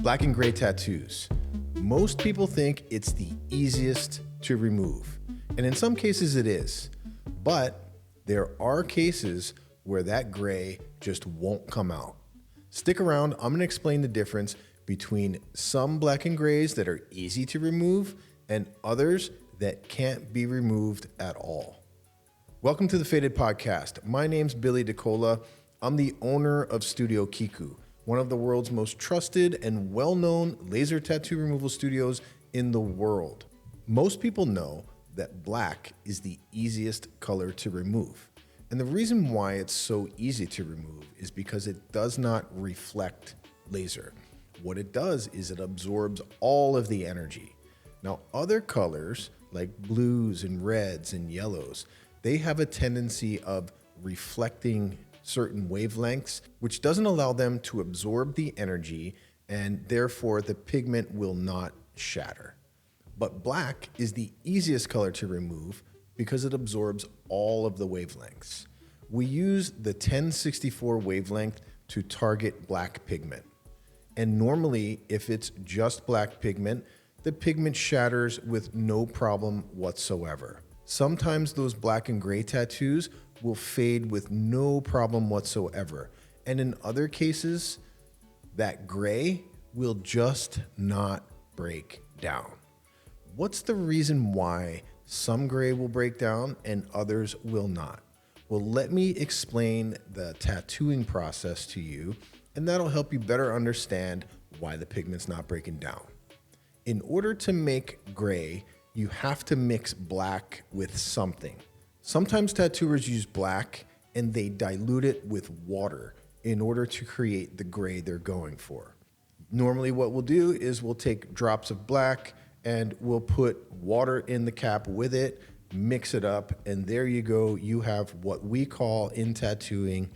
Black and gray tattoos. Most people think it's the easiest to remove, and in some cases it is, but there are cases where that gray just won't come out. Stick around, I'm gonna explain the difference between some black and grays that are easy to remove and others that can't be removed at all. Welcome to the Faded Podcast. My name's Billy DeCola. I'm the owner of Studio Kiku, one of the world's most trusted and well-known laser tattoo removal studios in the world. Most people know that black is the easiest color to remove. And the reason why it's so easy to remove is because it does not reflect laser. What it does is it absorbs all of the energy. Now, other colors like blues and reds and yellows, they have a tendency of reflecting certain wavelengths, which doesn't allow them to absorb the energy, and therefore the pigment will not shatter. But black is the easiest color to remove because it absorbs all of the wavelengths. We use the 1064 wavelength to target black pigment. And normally, if it's just black pigment, the pigment shatters with no problem whatsoever. Sometimes those black and gray tattoos will fade with no problem whatsoever. And in other cases, that gray will just not break down. What's the reason why some gray will break down and others will not? Well, let me explain the tattooing process to you, and that'll help you better understand why the pigment's not breaking down. In order to make gray, you have to mix black with something. Sometimes tattooers use black and they dilute it with water in order to create the gray they're going for. Normally what we'll do is we'll take drops of black and we'll put water in the cap with it, mix it up, and there you go. You have what we call in tattooing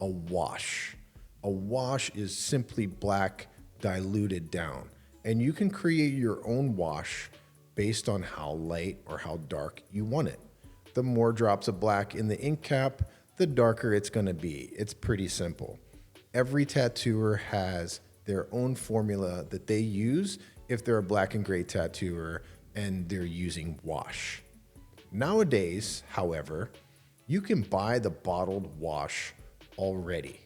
a wash. A wash is simply black diluted down. And you can create your own wash based on how light or how dark you want it. The more drops of black in the ink cap, the darker it's gonna be. It's pretty simple. Every tattooer has their own formula that they use if they're a black and gray tattooer and they're using wash. Nowadays, however, you can buy the bottled wash already.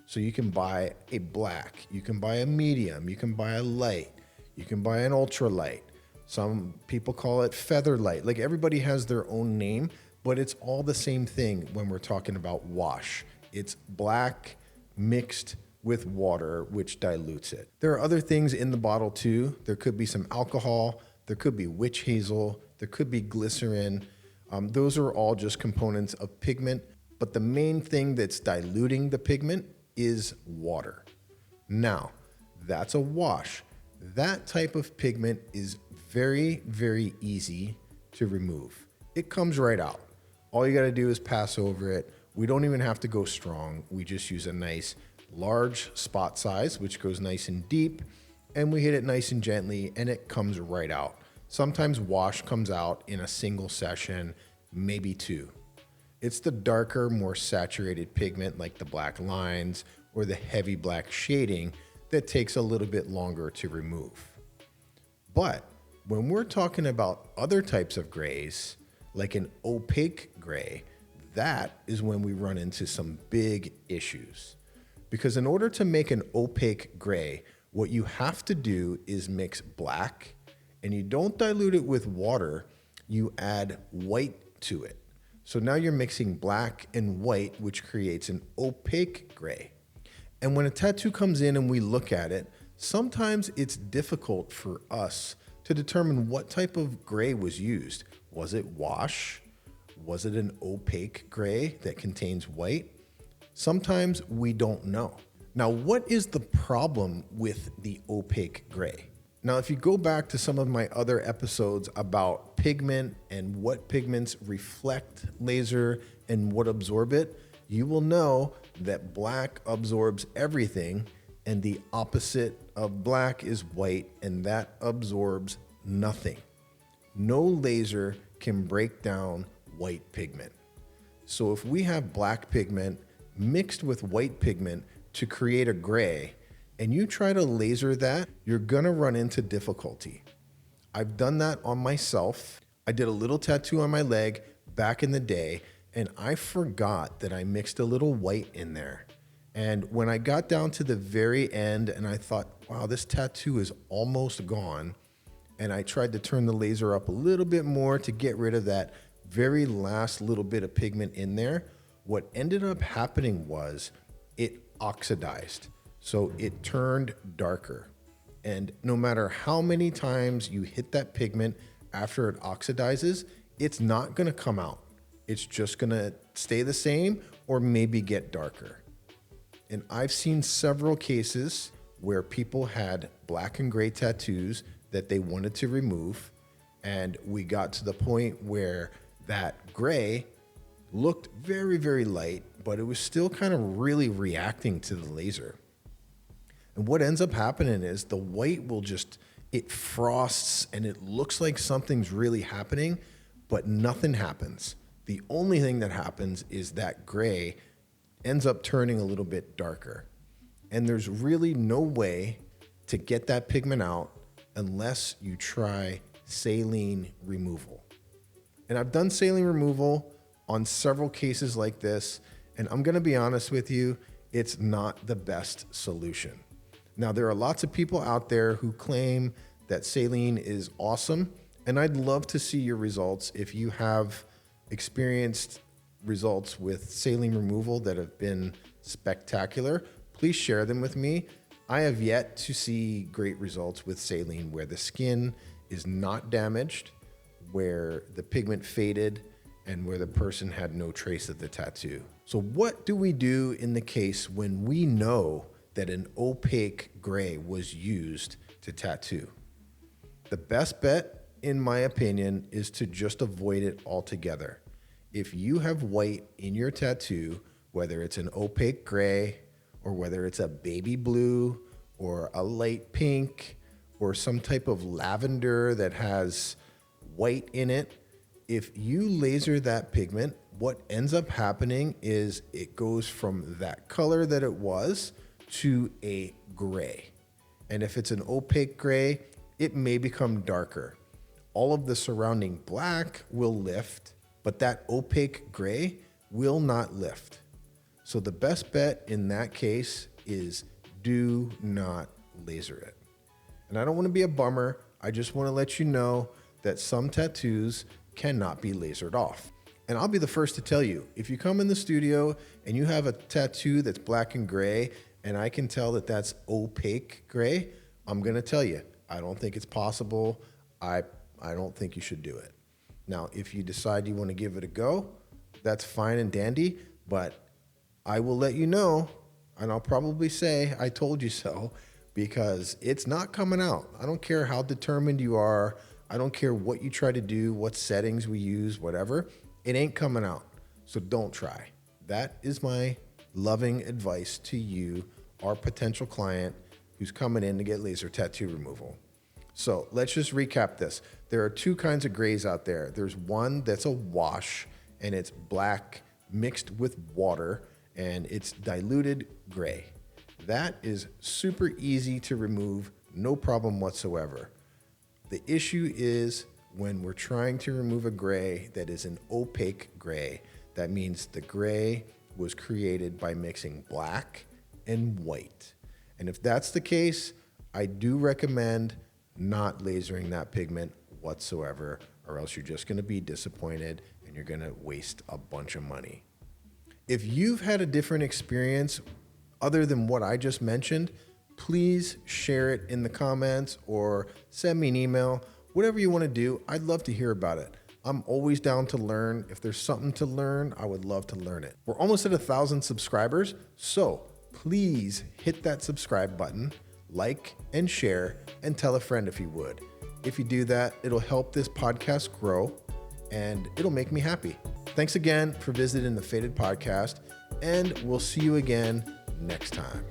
So you can buy a black, you can buy a medium, you can buy a light, you can buy an ultra light. Some people call it feather light. Like, everybody has their own name, but it's all the same thing when we're talking about wash. It's black mixed with water, which dilutes it. There are other things in the bottle too. There could be some alcohol, there could be witch hazel, there could be glycerin. Those are all just components of pigment, but the main thing that's diluting the pigment is water. Now, that's a wash. That type of pigment is very, very easy to remove. It comes right out. All you gotta do is pass over it. We don't even have to go strong. We just use a nice large spot size, which goes nice and deep, and we hit it nice and gently, and it comes right out. Sometimes wash comes out in a single session, maybe two. It's the darker, more saturated pigment like the black lines or the heavy black shading that takes a little bit longer to remove. But when we're talking about other types of grays, like an opaque gray, that is when we run into some big issues. Because in order to make an opaque gray, what you have to do is mix black, and you don't dilute it with water, you add white to it. So now you're mixing black and white, which creates an opaque gray. And when a tattoo comes in and we look at it, sometimes it's difficult for us to determine what type of gray was used. Was it wash? Was it an opaque gray that contains white? Sometimes we don't know. Now, what is the problem with the opaque gray? Now, if you go back to some of my other episodes about pigment and what pigments reflect laser and what absorb it, you will know that black absorbs everything, and the opposite of black is white, and that absorbs nothing. No laser can break down white pigment. So if we have black pigment mixed with white pigment to create a gray, and you try to laser that, you're gonna run into difficulty. I've done that on myself. I did a little tattoo on my leg back in the day, and I forgot that I mixed a little white in there. And when I got down to the very end and I thought, wow, this tattoo is almost gone, and I tried to turn the laser up a little bit more to get rid of that very last little bit of pigment in there, what ended up happening was it oxidized. So it turned darker. And no matter how many times you hit that pigment after it oxidizes, it's not gonna come out. It's just gonna stay the same or maybe get darker. And I've seen several cases where people had black and gray tattoos that they wanted to remove. And we got to the point where that gray looked very, very light, but it was still kind of really reacting to the laser. And what ends up happening is the white will just, it frosts and it looks like something's really happening, but nothing happens. The only thing that happens is that gray ends up turning a little bit darker. And there's really no way to get that pigment out unless you try saline removal. And I've done saline removal on several cases like this, and I'm gonna be honest with you, it's not the best solution. Now, there are lots of people out there who claim that saline is awesome, and I'd love to see your results. If you have experienced results with saline removal that have been spectacular, please share them with me. I have yet to see great results with saline where the skin is not damaged, where the pigment faded, and where the person had no trace of the tattoo. So what do we do in the case when we know that an opaque gray was used to tattoo? The best bet, in my opinion, is to just avoid it altogether. If you have white in your tattoo, whether it's an opaque gray or whether it's a baby blue or a light pink or some type of lavender that has white in it, if you laser that pigment, what ends up happening is it goes from that color that it was to a gray. And if it's an opaque gray, it may become darker. All of the surrounding black will lift, but that opaque gray will not lift. So the best bet in that case is do not laser it. And I don't want to be a bummer. I just want to let you know that some tattoos cannot be lasered off. And I'll be the first to tell you, if you come in the studio and you have a tattoo that's black and gray, and I can tell that that's opaque gray, I'm gonna tell you, I don't think it's possible. I don't think you should do it. Now, if you decide you wanna give it a go, that's fine and dandy, but I will let you know, and I'll probably say, I told you so, because it's not coming out. I don't care how determined you are. I don't care what you try to do, what settings we use, whatever. It ain't coming out. So don't try. That is my loving advice to you, our potential client who's coming in to get laser tattoo removal. So let's just recap this. There are two kinds of grays out there. There's one that's a wash and it's black mixed with water and it's diluted gray. That is super easy to remove, no problem whatsoever. The issue is when we're trying to remove a gray that is an opaque gray. That means the gray was created by mixing black and white. And if that's the case, I do recommend not lasering that pigment whatsoever, or else you're just gonna be disappointed and you're gonna waste a bunch of money. If you've had a different experience other than what I just mentioned, please share it in the comments or send me an email. Whatever you want to do, I'd love to hear about it. I'm always down to learn. If there's something to learn, I would love to learn it. We're almost at 1,000 subscribers, so please hit that subscribe button, like and share, and tell a friend if you would. If you do that, it'll help this podcast grow and it'll make me happy. Thanks again for visiting the Faded Podcast, and we'll see you again next time.